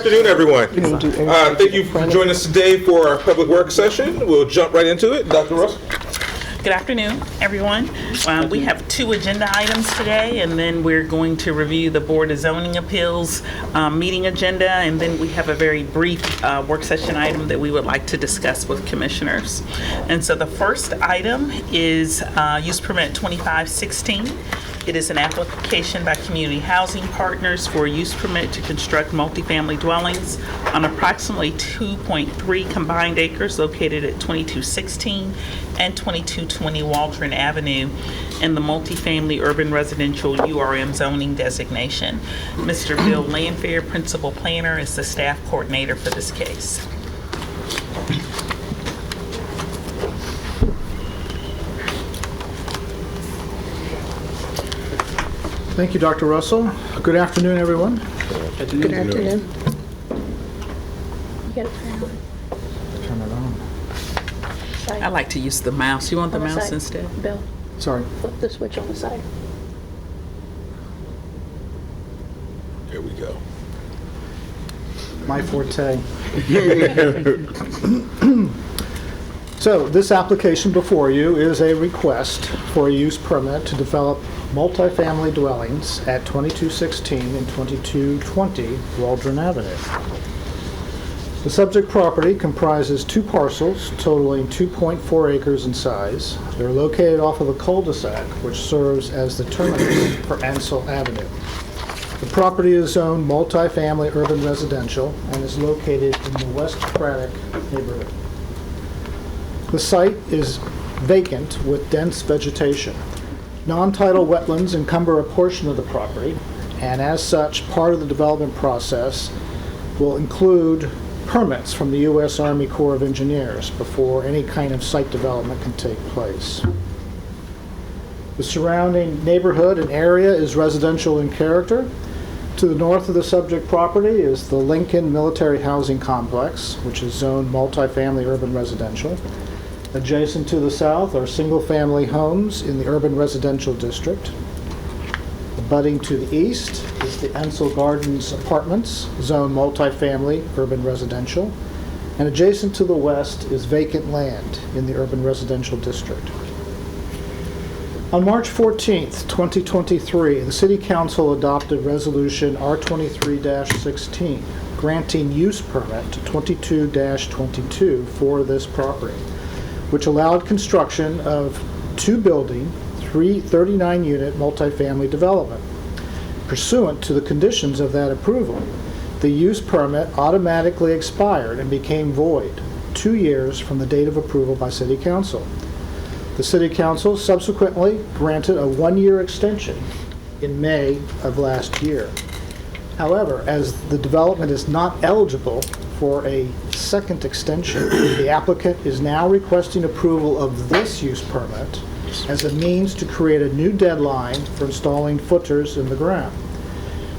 afternoon, everyone. Thank you for joining us today for our public work session. We'll jump right into it. Dr. Russell. Good afternoon, everyone. We have 2 agenda items today, and then we're going to review the Board of Zoning Appeals meeting agenda, and then we have a very brief work session item that we would like to discuss with commissioners. And so the first item is use permit 2516. It is an application by Community Housing Partners for a use permit to construct multifamily dwellings on approximately 2.3 combined acres located at 2216 and 2220 Waldron Avenue in the multifamily urban residential URM zoning designation. Mr. Bill Landfair, Principal Planner, is the staff coordinator for this case. Thank you, Dr. Russell. Good afternoon, everyone. Good afternoon. You got it turned on. Turn it on. Side. I like to use the mouse. You want the On the mouse side. instead? Bill, Sorry. flip the switch on the side. There we go. My forte. So this application before you is a request for a use permit to develop multifamily dwellings at 2216 and 2220 Waldron Avenue. The subject property comprises 2 parcels totaling 2.4 acres in size. They're located off of a cul-de-sac which serves as the terminus for Ansel Avenue. The property is zoned multifamily urban residential and is located in the West Craddock neighborhood. The site is vacant with dense vegetation. Non-tidal wetlands encumber a portion of the property, and as such, part of the development process will include permits from the U.S. Army Corps of Engineers before any kind of site development can take place. The surrounding neighborhood and area is residential in character. To the north of the subject property is the Lincoln Military Housing Complex, which is zoned multifamily urban residential. Adjacent to the south are single-family homes in the urban residential district. Abutting to the east is the Ansel Gardens Apartments, zoned multifamily urban residential. And adjacent to the west is vacant land in the urban residential district. On March 14th, 2023, the City Council adopted Resolution R23-16, granting use permit to 22-22 for this property, which allowed construction of 2-building, 39-unit multifamily development. Pursuant to the conditions of that approval, the use permit automatically expired and became void 2 years from the date of approval by City Council. The City Council subsequently granted a 1-year extension in May of last year. However, as the development is not eligible for a second extension, the applicant is now requesting approval of this use permit as a means to create a new deadline for installing footers in the ground.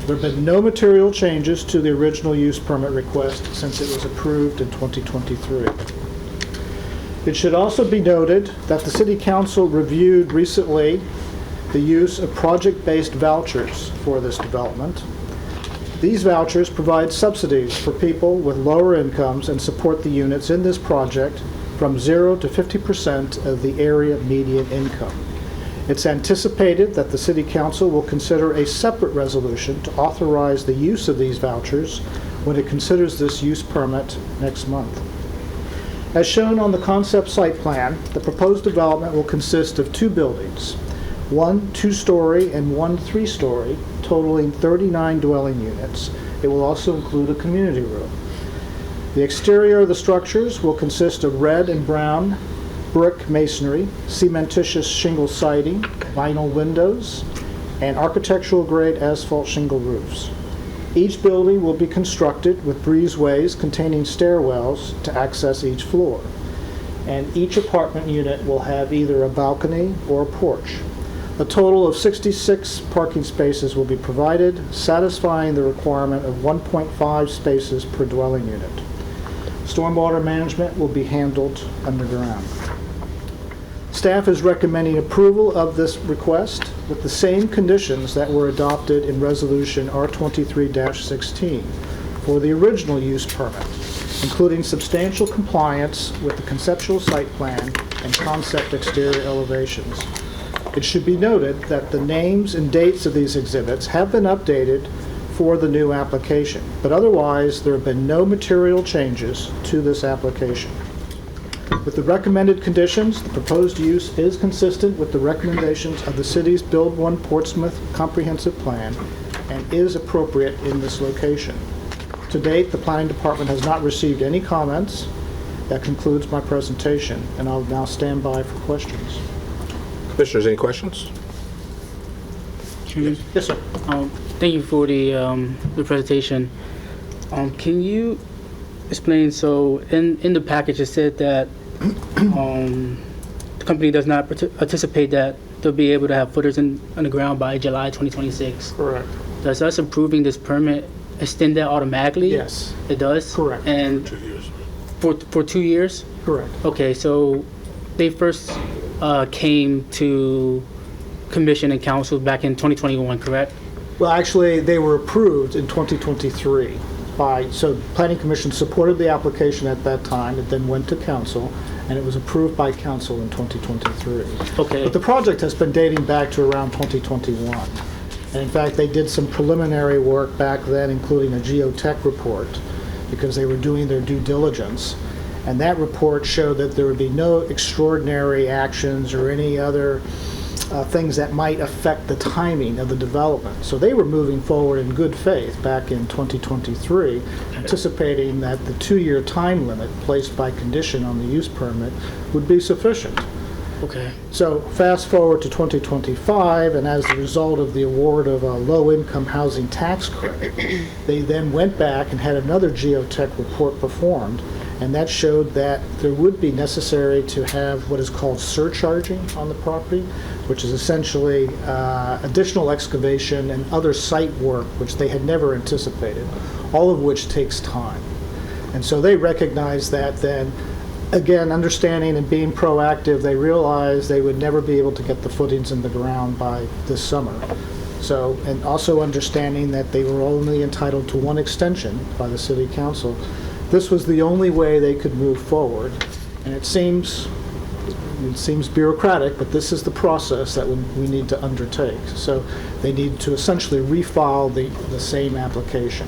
There have been no material changes to the original use permit request since it was approved in 2023. It should also be noted that the City Council reviewed recently the use of project-based vouchers for this development. These vouchers provide subsidies for people with lower incomes and support the units in this project from 0 to 50% of the area median income. It's anticipated that the City Council will consider a separate resolution to authorize the use of these vouchers when it considers this use permit next month. As shown on the concept site plan, the proposed development will consist of 2 buildings, 1 2-story and 1 3-story, totaling 39 dwelling units. It will also include a community room. The exterior of the structures will consist of red and brown brick masonry, cementitious shingle siding, vinyl windows, and architectural grade asphalt shingle roofs. Each building will be constructed with breezeways containing stairwells to access each floor, and each apartment unit will have either a balcony or a porch. A total of 66 parking spaces will be provided, satisfying the requirement of 1.5 spaces per dwelling unit. Stormwater management will be handled underground. Staff is recommending approval of this request with the same conditions that were adopted in Resolution R23-16, for the original use permit, including substantial compliance with the conceptual site plan and concept exterior elevations. It should be noted that the names and dates of these exhibits have been updated for the new application, but otherwise there have been no material changes to this application. With the recommended conditions, the proposed use is consistent with the recommendations of the city's Build One Portsmouth Comprehensive Plan and is appropriate in this location. To date, the planning department has not received any comments. That concludes my presentation, and I'll now stand by for questions. Commissioners, any questions? Chairman? Yes, sir. Thank you for the presentation. Can you explain, so in the package it said that the company does not anticipate that they'll be able to have footers on the ground by July 2026. Correct. Does us approving this permit extend that automatically? Yes. It does? Correct. And 2 years. For 2 years? Correct. Okay, so they first came to commission and council back in 2021, correct? Well, actually, they were approved in 2023 so Planning Commission supported the application at that time. It then went to council, and it was approved by council in 2023. Okay. But the project has been dating back to around 2021. And in fact, they did some preliminary work back then, including a geotech report, because they were doing their due diligence. And that report showed that there would be no extraordinary actions or any other things that might affect the timing of the development. So they were moving forward in good faith back in 2023, anticipating that the 2-year time limit placed by condition on the use permit would be sufficient. Okay. So fast forward to 2025, and as a result of the award of a low-income housing tax credit, they then went back and had another geotech report performed, and that showed that there would be necessary to have what is called surcharging on the property, which is essentially additional excavation and other site work which they had never anticipated, all of which takes time. And so they recognized that then. Again, understanding and being proactive, they realized they would never be able to get the footings in the ground by this summer. So, and also understanding that they were only entitled to one extension by the city council, this was the only way they could move forward. And it seems bureaucratic, but this is the process that we need to undertake. So they need to essentially refile the same application.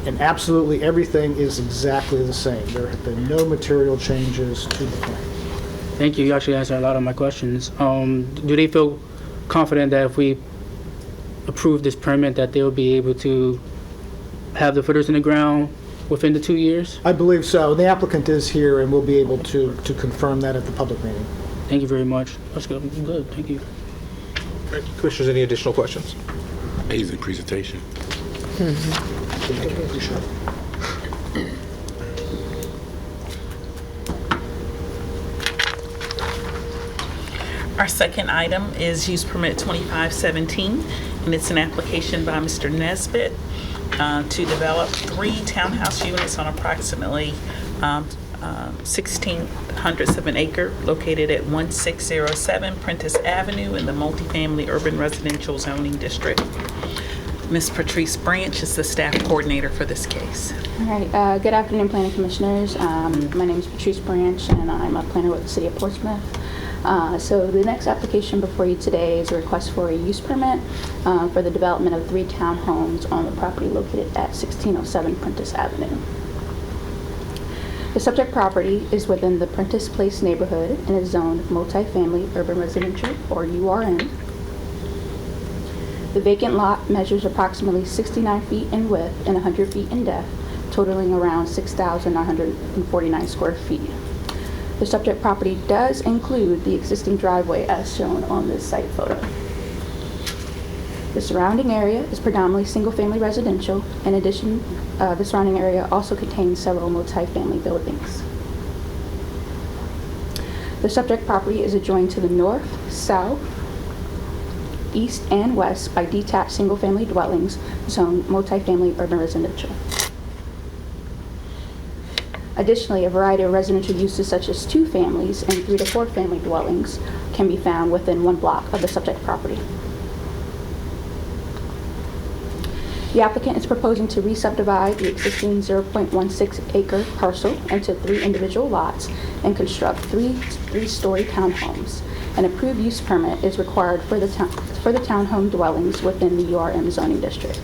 And absolutely everything is exactly the same. There have been no material changes to the plan. Thank you. You actually answered a lot of my questions. Do they feel confident that if we approve this permit that they'll be able to have the footers in the ground within the 2 years? I believe so. The applicant is here and we'll be able to confirm that at the public meeting. Thank you very much. That's good. Good. Thank you. Commissioners, any additional questions? Amazing presentation. Our second item is use permit 2517, and it's an application by Mr. Nesbitt to develop 3 townhouse units on approximately 1/1600 of an acre located at 1607 Prentice Avenue in the multifamily urban residential zoning district. Ms. Patrice Branch is the staff coordinator for this case. All right. Good afternoon, Planning Commissioners. My name is Patrice Branch, and I'm a planner with the City of Portsmouth. So the next application before you today is a request for a use permit for the development of 3 townhomes on the property located at 1607 Prentice Avenue. The subject property is within the Prentice Place neighborhood and is zoned multifamily urban residential, or URN. The vacant lot measures approximately 69 feet in width and 100 feet in depth, totaling around 6,949 square feet. The subject property does include the existing driveway as shown on this site photo. The surrounding area is predominantly single-family residential. In addition, the surrounding area also contains several multifamily buildings. The subject property is adjoined to the north, south, east, and west by detached single-family dwellings zoned multifamily urban residential. Additionally, a variety of residential uses such as 2 families and 3 to 4 family dwellings can be found within 1 block of the subject property. The applicant is proposing to re-subdivide the existing 0.16 acre parcel into 3 individual lots and construct 3-story townhomes. An approved use permit is required for the townhome dwellings within the URM zoning district.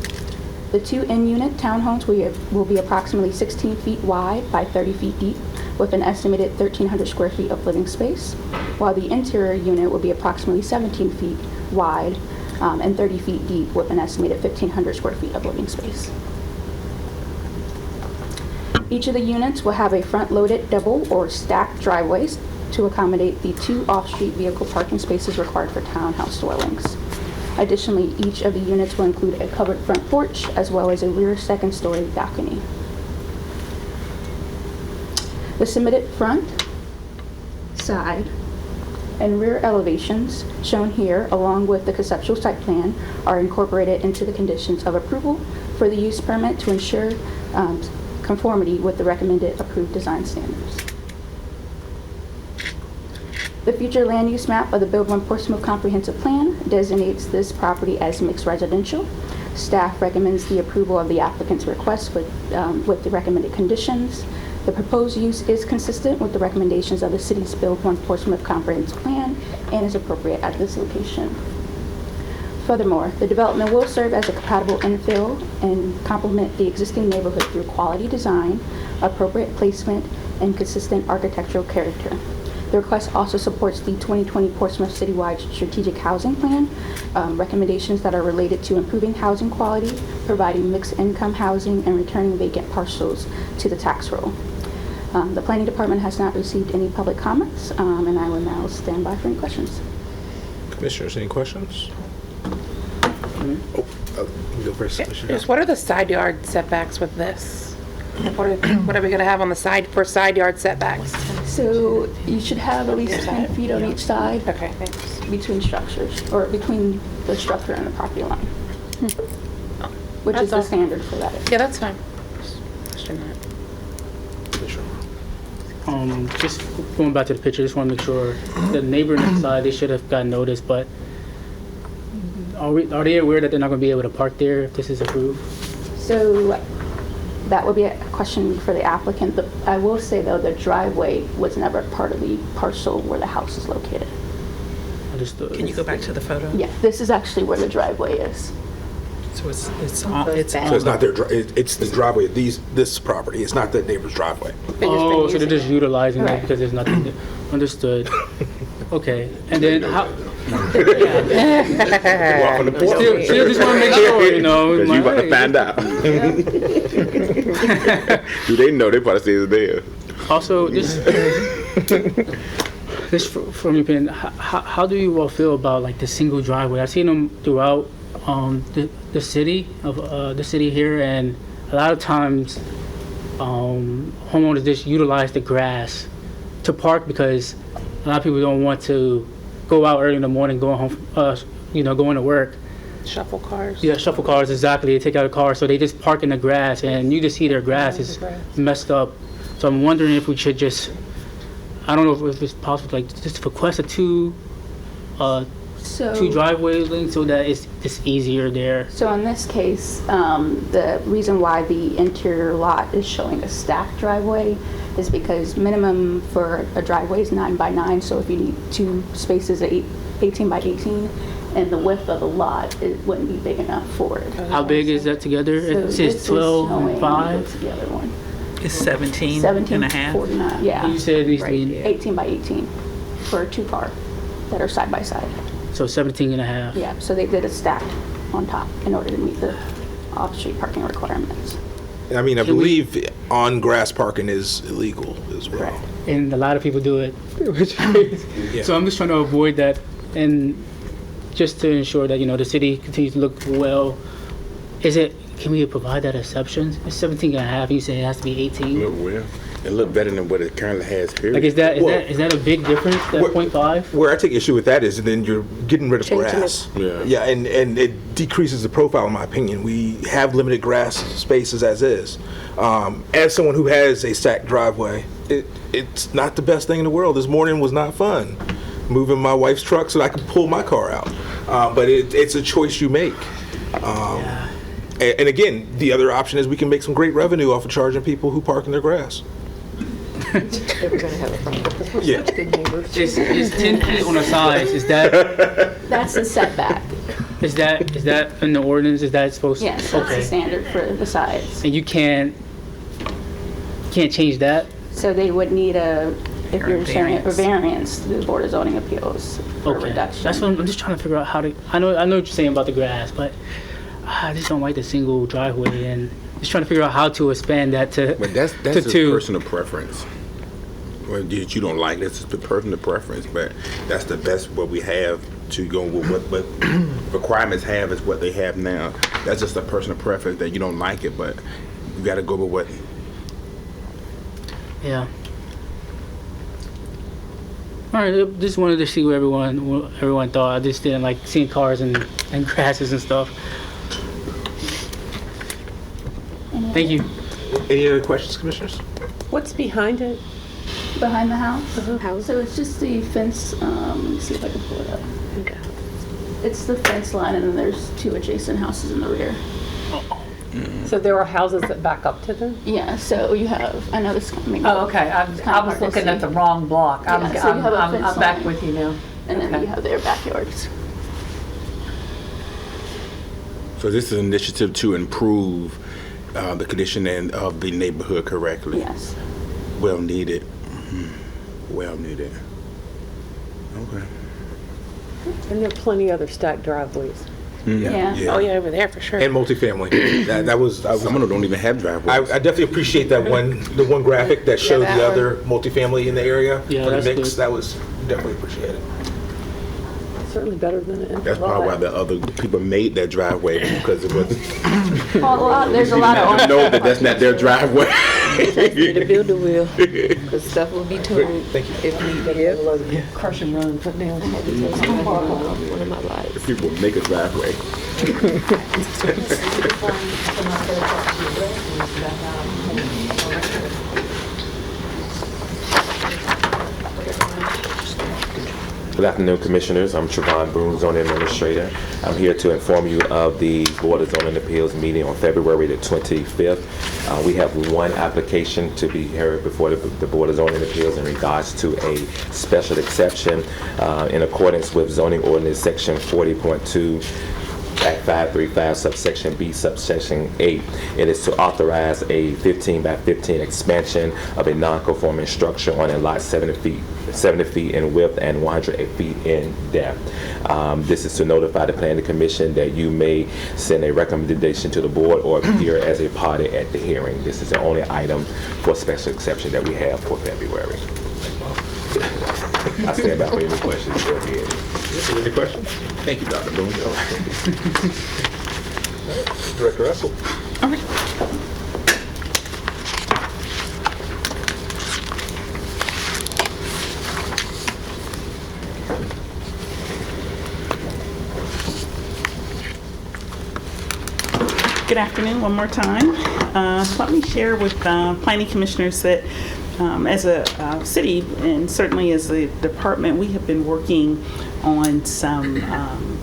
The 2 in-unit townhomes will be approximately 16 feet wide by 30 feet deep, with an estimated 1,300 square feet of living space, while the interior unit will be approximately 17 feet wide and 30 feet deep, with an estimated 1,500 square feet of living space. Each of the units will have a front-loaded double or stacked driveways to accommodate the 2 off-street vehicle parking spaces required for townhouse dwellings. Additionally, each of the units will include a covered front porch as well as a rear second-story balcony. The submitted front, side, and rear elevations shown here, along with the conceptual site plan, are incorporated into the conditions of approval for the use permit to ensure conformity with the recommended approved design standards. The future land use map of the Build One Portsmouth Comprehensive Plan designates this property as mixed residential. Staff recommends the approval of the applicant's request with the recommended conditions. The proposed use is consistent with the recommendations of the city's Build One Portsmouth Comprehensive Plan and is appropriate at this location. Furthermore, the development will serve as a compatible infill and complement the existing neighborhood through quality design, appropriate placement, and consistent architectural character. The request also supports the 2020 Portsmouth Citywide Strategic Housing Plan, recommendations that are related to improving housing quality, providing mixed income housing, and returning vacant parcels to the tax roll. The Planning Department has not received any public comments, and I will now stand by for any questions. Commissioners, any questions? You go first, Commissioner. Yes, what are the side yard setbacks with this? What are we going to have on the side for side yard setbacks? So you should have at least 10 feet on each side Okay, thanks. between structures, or between the structure and the property line, which That's is the all. standard for that. Yeah, that's fine. Question that. Just going back to the picture, just want to make sure the neighbor next side, they should have gotten notice, but are they aware that they're not going to be able to park there if this is approved? So that would be a question for the applicant. I will say, though, the driveway was never part of the parcel where the house is located. Understood. Can you go back to the photo? Yeah, this is actually where the driveway is. So it's So it's So it's not their, it's the driveway of this property. It's not the neighbor's driveway. Oh, so they're just utilizing it because there's nothing there. Understood. Okay, and then how? Welcome to Portland. Still just want to make sure, you know. Because you about to find out. Do they know? They probably say it's there. Also, this from your opinion, how do you all feel about like the single driveway? I've seen them throughout the city here, and a lot of times homeowners just utilize the grass to park because a lot of people don't want to go out early in the morning, going home, going to work. Shuffle cars. Yeah, shuffle cars, exactly. They take out a car, so they just park in the grass, and you just see their grass is messed up. So I'm wondering if we should just, I don't know if it's possible, like just request a two driveway link so that it's just easier there. So in this case, the reason why the interior lot is showing a stacked driveway is because minimum for a driveway is 9 by 9. So if you need 2 spaces, 18 by 18, and the width of the lot, it wouldn't be big enough for it. How big is that together? So It this says is 12 showing and 5. The other one. It's 17 17 and a half. 49, yeah. You said it needs to be 18 by 18 for a 2-car that are side by side. so 17 and a half. Yeah, so they did a stack on top in order to meet the off-street parking requirements. I mean, I Can we- believe on-grass parking is illegal as well. Correct. And a lot of people do it. Yeah. So I'm just trying to avoid that, and just to ensure that the city continues to look well. Can we provide that exception? It's 17 and a half. You say it has to be 18. Look well. It look better than what it currently has here. Like is that Well- a big difference? That What- 0.5? Where I take issue with that is then you're getting rid of Changing grass. it. Yeah, and it decreases the profile, in my opinion. We have limited grass spaces as is. As someone who has a stacked driveway, it's not the best thing in the world. This morning was not fun, moving my wife's truck so that I could pull my car out. But it's a choice you make. And again, the other option is we can make some great revenue off of charging people who park in their grass. If we're gonna have a problem. Yeah. Good neighbors. Is 10 feet on the sides, is that That's the setback. is that in the ordinance? Is that supposed to? Yes, that's the Okay. standard for the sides. And you can't change that? So they would need if Or you're sharing a variance. variance, the Board of Zoning Appeals for a Okay. reduction. That's what I'm just trying to figure out how to. I know what you're saying about the grass, but I just don't like the single driveway, and just trying to figure out how to expand that to But that's to just two. personal preference. Well, that you don't like, that's just the personal preference, but that's the best what we have to go with what requirements have is what they have now. That's just a personal preference that you don't like it, but you gotta go with what. Yeah. All right, just wanted to see what everyone thought. I just didn't like seeing cars and grasses and stuff. Thank you. Any other questions, commissioners? What's behind it? Behind the house? House? So it's just the fence, let me see if I can pull it up. Okay. It's the fence line, and then there's 2 adjacent houses in the rear. So there are houses that back up to them? Yeah, so you have, I know this is coming. Oh, okay, I was looking at the wrong block. I'm Yeah, so you have a fence I'm back line. with you now. And then Okay. you have their backyards. So this is an initiative to improve the condition of the neighborhood correctly. Yes. Well needed. Well needed. Okay. And there are plenty other stacked driveways. Yeah. Oh, yeah, over there for sure. And multifamily. that was Some of them don't even have driveways. I definitely appreciate that the one graphic that showed that the one. other multifamily in the area Yeah, for the that's mix. good. That was definitely appreciated. Certainly better than an That's probably why the other people made that driveway because it wasn't. Well, there's a lot I of. know that that's not their driveway. The builder will, because stuff will be told Thank you. if we, yep. Crush and run, put down. One of my lives. People make a driveway. Good afternoon, Commissioners. I'm Trevon Boone, Zoning Administrator. I'm here to inform you of the Board of Zoning Appeals meeting on February the 25th. We have one application to be heard before the Board of Zoning Appeals in regards to a special exception in accordance with Zoning Ordinance Section 40.2. Act 535, subsection B, subsection 8. It is to authorize a 15 by 15 expansion of a non-conforming structure on a lot 70 feet in width and 108 feet in depth. This is to notify the Planning Commission that you may send a recommendation to the board or appear as a party at the hearing. This is the only item for special exception that we have for February. I stand by for any questions. Go ahead. Any questions? Thank you, Dr. Boone. Director Russell. All right. Good afternoon one more time. Let me share with planning commissioners that as a city and certainly as a department, we have been working on some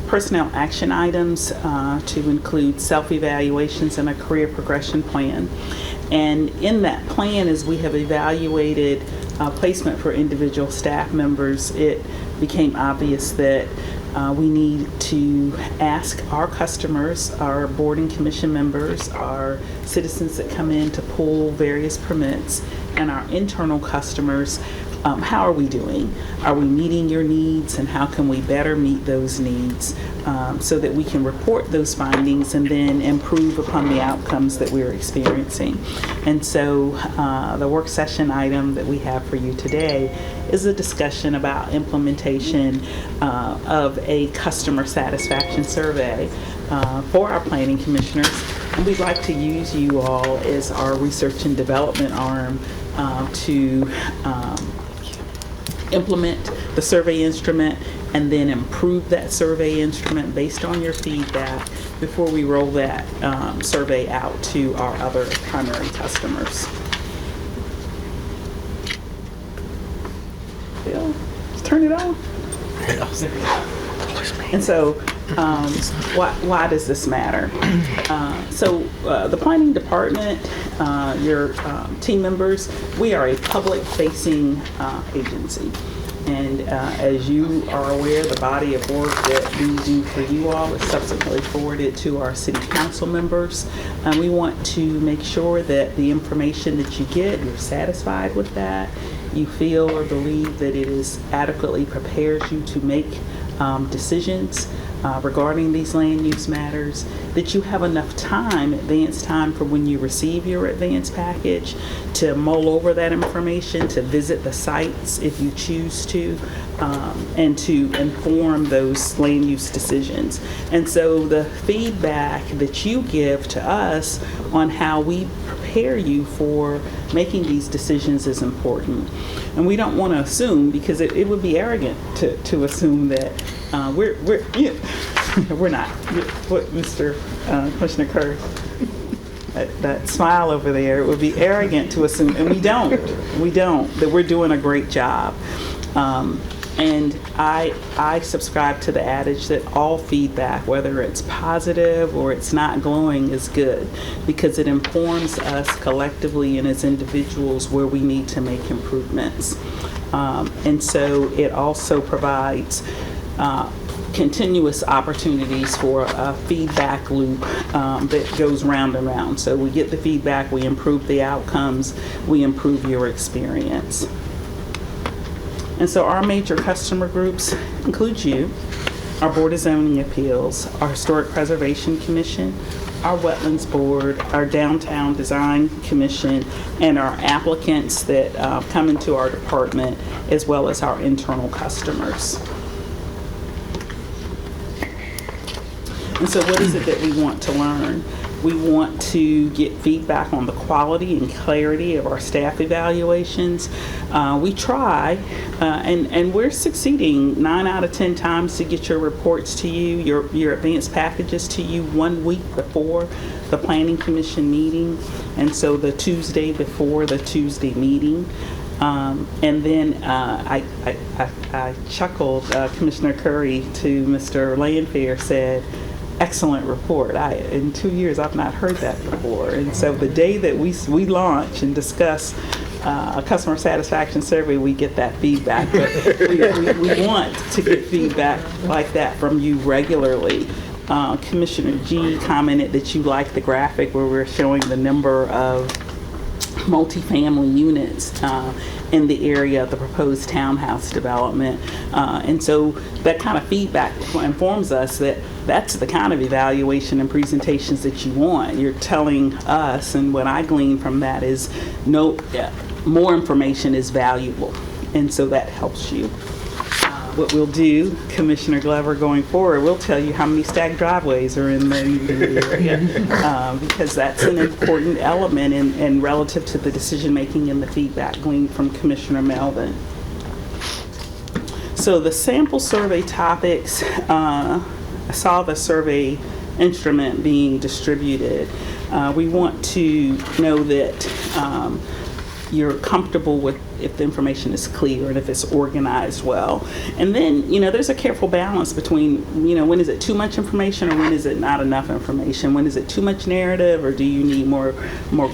personnel action items to include self-evaluations and a career progression plan. And in that plan, as we have evaluated placement for individual staff members, it became obvious that we need to ask our customers, our board and commission members, our citizens that come in to pull various permits, and our internal customers, how are we doing? Are we meeting your needs, and how can we better meet those needs so that we can report those findings and then improve upon the outcomes that we're experiencing? And so the work session item that we have for you today is a discussion about implementation of a customer satisfaction survey for our planning commissioners. And we'd like to use you all as our research and development arm to implement the survey instrument and then improve that survey instrument based on your feedback before we roll that survey out to our other primary customers. Bill, let's turn it on. And so Why does this matter? The planning department, your team members, we are a public-facing agency. And as you are aware, the body of work that we do for you all is subsequently forwarded to our city council members. And we want to make sure that the information that you get, you're satisfied with that, you feel or believe that it is adequately prepares you to make decisions regarding these land use matters, that you have enough time, advance time for when you receive your advance package to mull over that information, to visit the sites if you choose to, and to inform those land use decisions. And so the feedback that you give to us on how we prepare you for making these decisions is important. And we don't want to assume, because it would be arrogant to assume that we're not. What Mr. Commissioner Kerr, that smile over there, it would be arrogant to assume, and we don't, that we're doing a great job. And I subscribe to the adage that all feedback, whether it's positive or it's not glowing, is good, because it informs us collectively and as individuals where we need to make improvements. And so it also provides continuous opportunities for a feedback loop that goes round and round. So we get the feedback, we improve the outcomes, we improve your experience. And so our major customer groups include you, our Board of Zoning Appeals, our Historic Preservation Commission, our Wetlands Board, our Downtown Design Commission, and our applicants that come into our department, as well as our internal customers. And so what is it that we want to learn? We want to get feedback on the quality and clarity of our staff evaluations. We try, and we're succeeding 9 out of 10 times to get your reports to you, your advanced packages to you 1 week before the Planning Commission meeting, and so the Tuesday before the Tuesday meeting. And then I chuckled, Commissioner Curry, to Mr. Landfair said, "Excellent report." In 2 years, I've not heard that before. And so the day that we launch and discuss a customer satisfaction survey, we get that feedback. But we want to get feedback like that from you regularly. Commissioner G commented that you liked the graphic where we're showing the number of multifamily units in the area of the proposed townhouse development. And so that kind of feedback informs us that that's the kind of evaluation and presentations that you want. You're telling us, and what I glean from that is more information is valuable. And so that helps you. What we'll do, Commissioner Glover, going forward, we'll tell you how many stacked driveways are in the area, because that's an important element in relative to the decision-making and the feedback gleaned from Commissioner Melvin. So the sample survey topics, I saw the survey instrument being distributed. We want to know that you're comfortable with if the information is clear and if it's organized well. And then, there's a careful balance between, when is it too much information or when is it not enough information? When is it too much narrative, or do you need more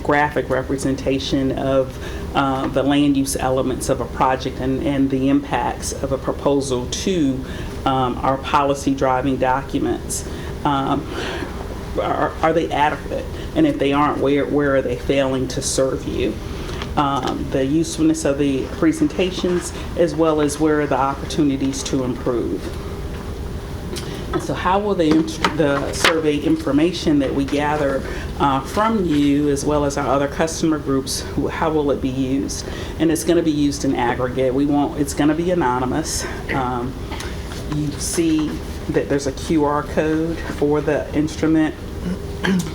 graphic representation of the land use elements of a project and the impacts of a proposal to our policy driving documents? Are they adequate? And if they aren't, where are they failing to serve you? The usefulness of the presentations, as well as where are the opportunities to improve. And so how will the survey information that we gather from you, as well as our other customer groups, how will it be used? And it's going to be used in aggregate. It's going to be anonymous. You see that there's a QR code for the instrument.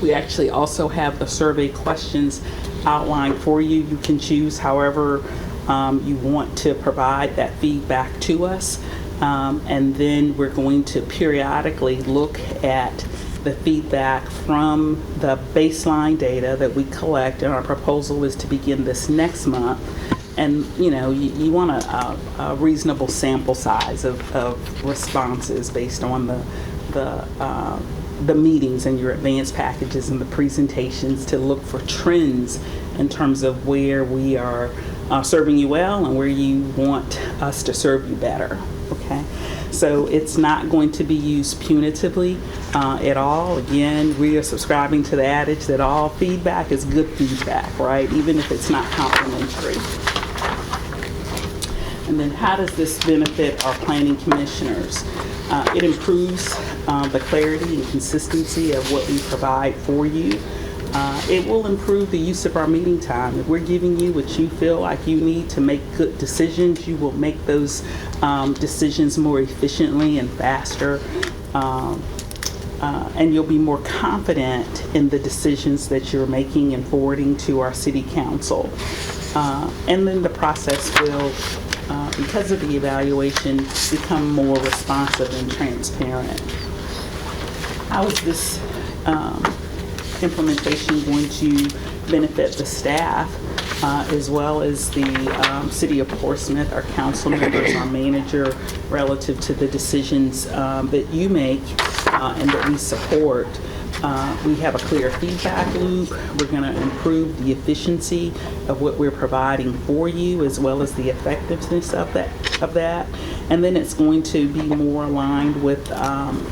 We actually also have the survey questions outlined for you. You can choose however you want to provide that feedback to us. And then we're going to periodically look at the feedback from the baseline data that we collect, and our proposal is to begin this next month. And you want a reasonable sample size of responses based on the the meetings and your advanced packages and the presentations to look for trends in terms of where we are serving you well and where you want us to serve you better. Okay, so it's not going to be used punitively at all. Again, we are subscribing to the adage that all feedback is good feedback, right? Even if it's not complimentary. And then how does this benefit our planning commissioners? It improves the clarity and consistency of what we provide for you. It will improve the use of our meeting time. If we're giving you what you feel like you need to make good decisions, you will make those decisions more efficiently and faster. And you'll be more confident in the decisions that you're making and forwarding to our city council. And then the process will, because of the evaluation, become more responsive and transparent. How is this implementation going to benefit the staff as well as the City of Portsmouth, our council members, our manager, relative to the decisions that you make and that we support? We have a clear feedback loop. We're going to improve the efficiency of what we're providing for you as well as the effectiveness of that. And then it's going to be more aligned with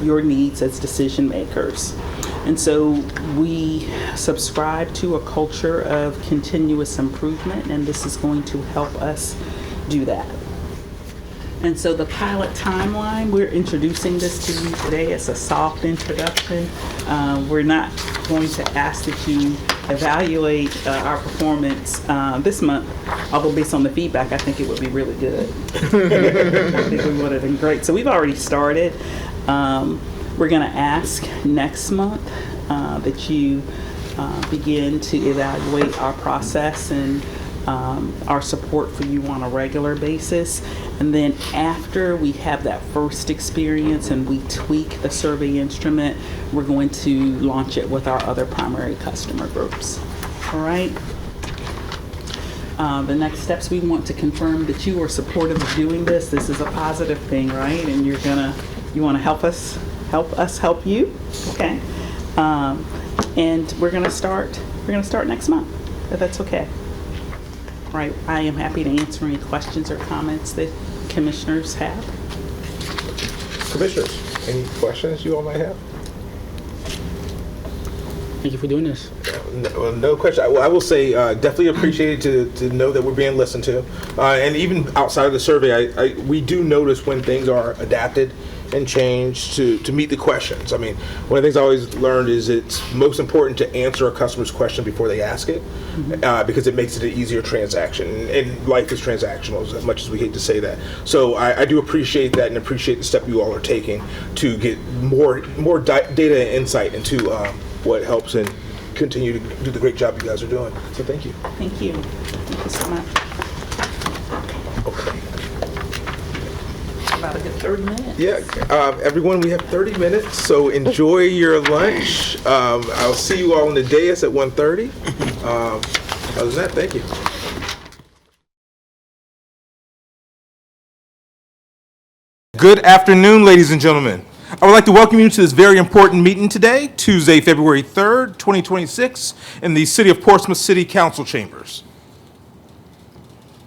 your needs as decision makers. And so we subscribe to a culture of continuous improvement, and this is going to help us do that. And so the pilot timeline, we're introducing this to you today as a soft introduction. We're not going to ask that you evaluate our performance this month, although based on the feedback, I think it would be really good. I think we would have been great. So we've already started. We're going to ask next month that you begin to evaluate our process and our support for you on a regular basis. And then after we have that first experience and we tweak the survey instrument, we're going to launch it with our other primary customer groups. All right? The next steps, we want to confirm that you are supportive of doing this. This is a positive thing, right? And you want to help us help you, okay? And we're gonna start next month, if that's okay. Right, I am happy to answer any questions or comments that commissioners have. Commissioners, any questions you all might have? Thank you for doing this. No question. I will say definitely appreciate it to know that we're being listened to. And even outside of the survey, we do notice when things are adapted and changed to meet the questions. I mean, one of the things I always learned is it's most important to answer a customer's question before they ask it, because it makes it an easier transaction. And life is transactional, as much as we hate to say that. So I do appreciate that and appreciate the step you all are taking to get more data and insight into what helps and continue to do the great job you guys are doing. So thank you. Thank you. Thank you so much. Okay. About a good 30 minutes. Yeah, everyone, we have 30 minutes, so enjoy your lunch. I'll see you all on the dais at 1:30. Other than that, thank you. Good afternoon, ladies and gentlemen. I would like to welcome you to this very important meeting today, Tuesday, February 3rd, 2026, in the City of Portsmouth City Council chambers.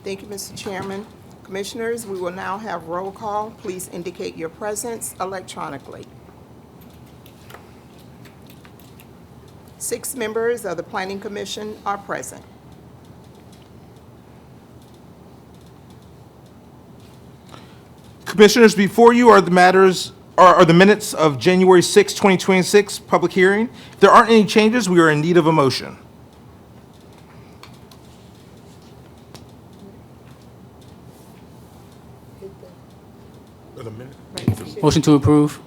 Thank you, Mr. Chairman. Commissioners, we will now have roll call. Please indicate your presence electronically. 6 members of the Planning Commission are present. Commissioners, before you are the minutes of January 6, 2026 public hearing. If there aren't any changes, we are in need of a motion. Motion to approve.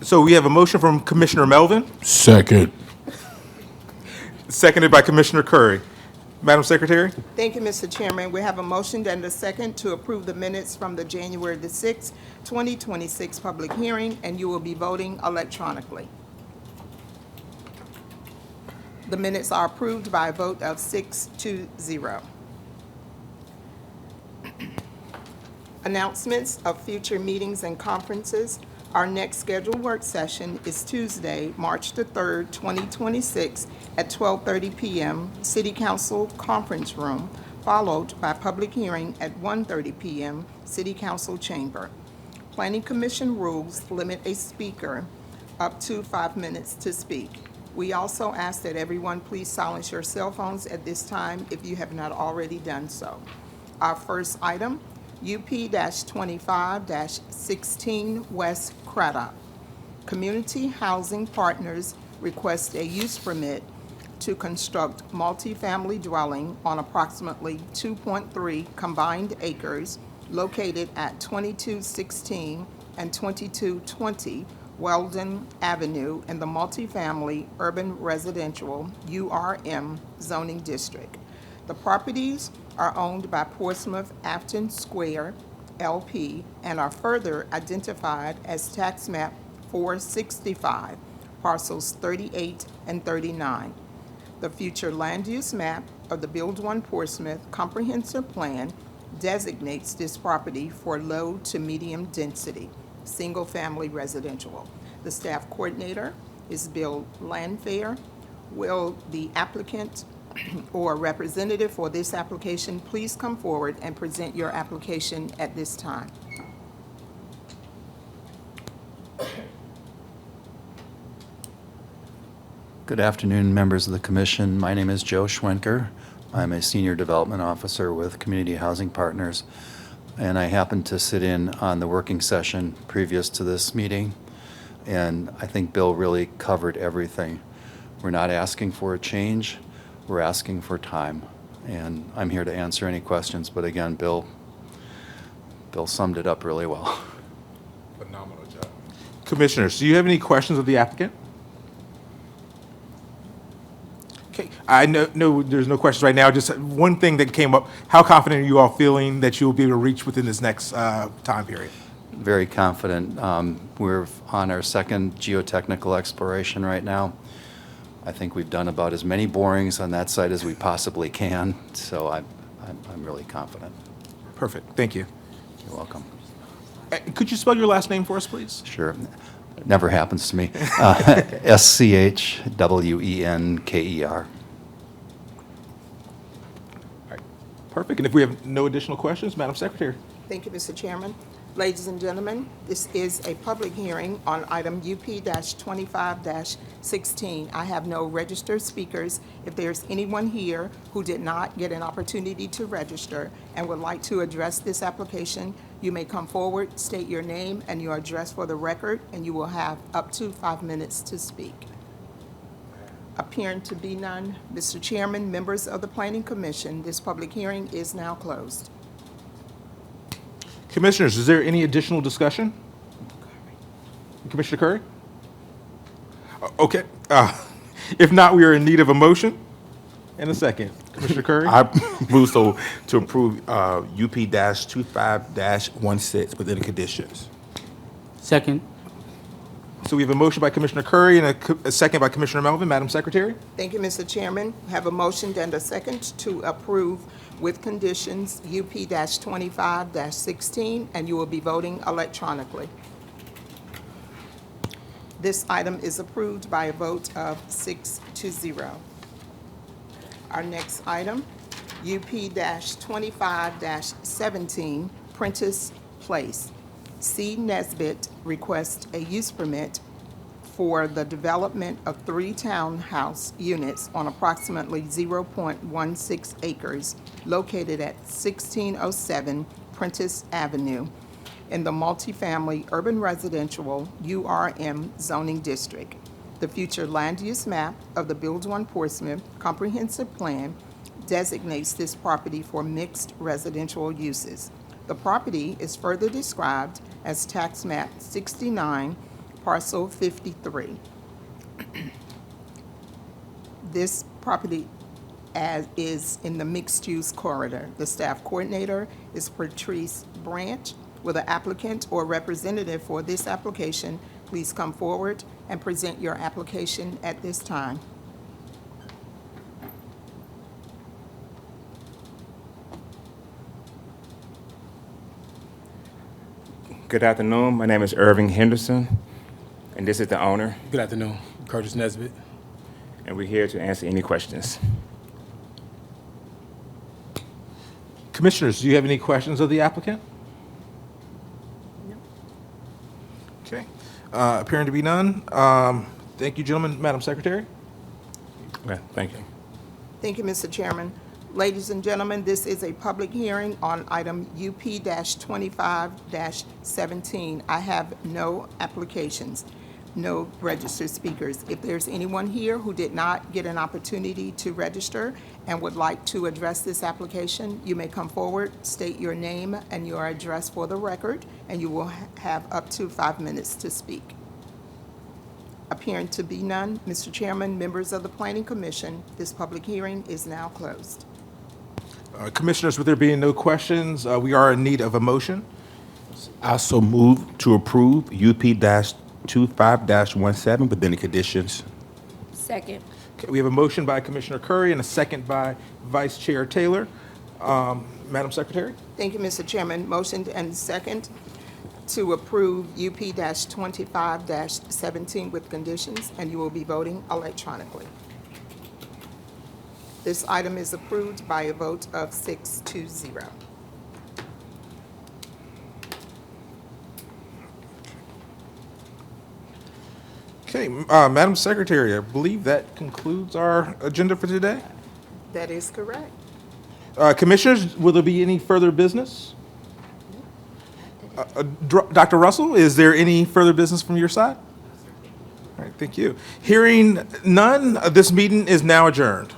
So we have a motion from Commissioner Melvin, Second. seconded by Commissioner Curry. Madam Secretary? Thank you, Mr. Chairman. We have a motion and a second to approve the minutes from the January the 6th, 2026 public hearing, and you will be voting electronically. The minutes are approved by a vote of 6-0. Announcements of future meetings and conferences. Our next scheduled work session is Tuesday, March the 3rd, 2026, at 12:30 p.m., City Council Conference Room, followed by public hearing at 1:30 p.m., City Council Chamber. Planning Commission rules limit a speaker up to 5 minutes to speak. We also ask that everyone please silence your cell phones at this time if you have not already done so. Our first item, UP-25-16 West Craddock. Community Housing Partners request a use permit to construct multifamily dwelling on approximately 2.3 combined acres located at 2216 and 2220 Weldon Avenue in the multifamily urban residential URM zoning district. The properties are owned by Portsmouth Afton Square LP and are further identified as tax map 465, parcels 38 and 39. The future land use map of the Build One Portsmouth Comprehensive Plan designates this property for low to medium density, single-family residential. The staff coordinator is Bill Landfair. Will the applicant or representative for this application please come forward and present your application at this time? Good afternoon, members of the commission. My name is Joe Schwenker. I'm a senior development officer with Community Housing Partners, and I happened to sit in on the working session previous to this meeting, and I think Bill really covered everything. We're not asking for a change, we're asking for time, and I'm here to answer any questions, but again, Bill summed it up really well. Phenomenal job. Commissioners, do you have any questions of the applicant? Okay, I know there's no questions right now. Just one thing that came up, how confident are you all feeling that you'll be able to reach within this next time period? Very confident. We're on our second geotechnical exploration right now. I think we've done about as many borings on that site as we possibly can, so I'm really confident. Perfect, thank you. You're welcome. Could you spell your last name for us, please? Sure. Never happens to me. SCHWENKER. Perfect, and if we have no additional questions, Madam Secretary. Thank you, Mr. Chairman. Ladies and gentlemen, this is a public hearing on item UP-25-16. I have no registered speakers. If there's anyone here who did not get an opportunity to register and would like to address this application, you may come forward, state your name and your address for the record, and you will have up to 5 minutes to speak. Appearing to be none, Mr. Chairman, members of the Planning Commission, this public hearing is now closed. Commissioners, is there any additional discussion? Commissioner Curry? Okay. If not, we are in need of a motion and a second. Commissioner Curry? I move to approve UP-25-16 with any conditions. Second. So we have a motion by Commissioner Curry and a second by Commissioner Melvin. Madam Secretary? Thank you, Mr. Chairman. We have a motion and a second to approve with conditions UP-25-16, and you will be voting electronically. This item is approved by a vote of 6-0. Our next item, UP-25-17, Prentice Place. C. Nesbitt requests a use permit for the development of 3 townhouse units on approximately 0.16 acres located at 1607 Prentice Avenue in the multifamily urban residential URM zoning district. The future land use map of the Build One Portsmouth Comprehensive Plan designates this property for mixed residential uses. The property is further described as tax map 69, parcel 53. This property is in the mixed-use corridor. The staff coordinator is Patrice Branch. Will the applicant or representative for this application please come forward and present your application at this time? Good afternoon. My name is Irving Henderson, and this is the owner, Good afternoon, Curtis Nesbitt. and we're here to answer any questions. Commissioners, do you have any questions of the applicant? Okay. Appearing to be none. Thank you, gentlemen. Madam Secretary? Okay, thank you. Thank you, Mr. Chairman. Ladies and gentlemen, this is a public hearing on item UP-25-17. I have no applications, no registered speakers. If there's anyone here who did not get an opportunity to register and would like to address this application, you may come forward, state your name and your address for the record, and you will have up to 5 minutes to speak. Appearing to be none, Mr. Chairman, members of the Planning Commission, this public hearing is now closed. Commissioners, with there being no questions, we are in need of a motion. I also move to approve UP-25-17 with any conditions. Second. Okay, we have a motion by Commissioner Curry and a second by Vice Chair Taylor. Madam Secretary? Thank you, Mr. Chairman. Motion and second to approve UP-25-17 with conditions, and you will be voting electronically. This item is approved by a vote of 6-0. Okay, Madam Secretary, I believe that concludes our agenda for today. That is correct. Commissioners, will there be any further business? Dr. Russell, is there any further business from your side? All right, thank you. Hearing none, this meeting is now adjourned.